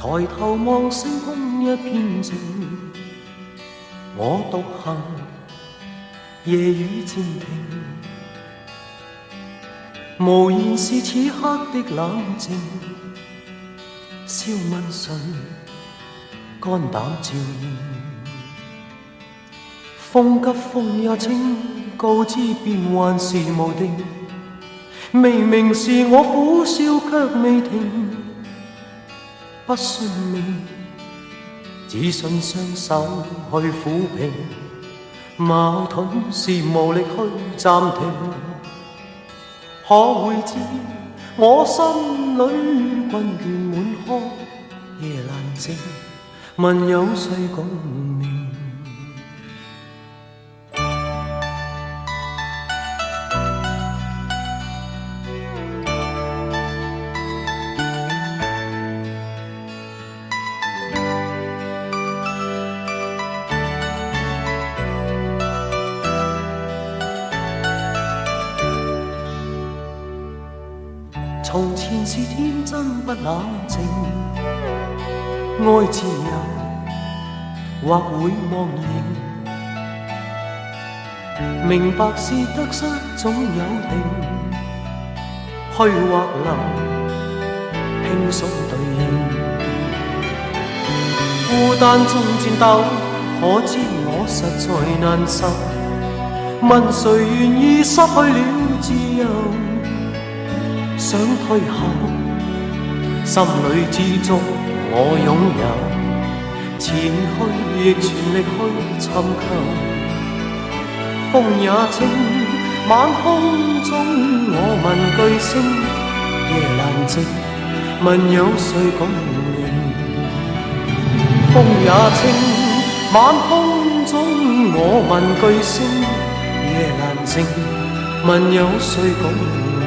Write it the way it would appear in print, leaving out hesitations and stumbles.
抬頭望星空一片靜，我獨行，夜雨漸停，無言是此刻的冷靜。笑問誰，肝膽照應，風急風也清，告知變幻是無定。明明是我苦笑卻未停，不信命，只信雙手去撫平。矛盾是無力去暫停，可會知我心裏困倦滿腔，夜闌靜，問有誰共鳴？從前是天真不冷靜，愛自由或會忘形，明白是得失總有定，虛或流，輕鬆對應。孤單中戰鬥，可知我實在難受。問誰願意失去了自由？想退後，心裏知足我擁有，前去亦全力去尋求。風也清，晚空中我問句聲，夜闌靜，問有誰共鳴？風也清，晚空中我問句聲，夜闌靜，問有誰共鳴？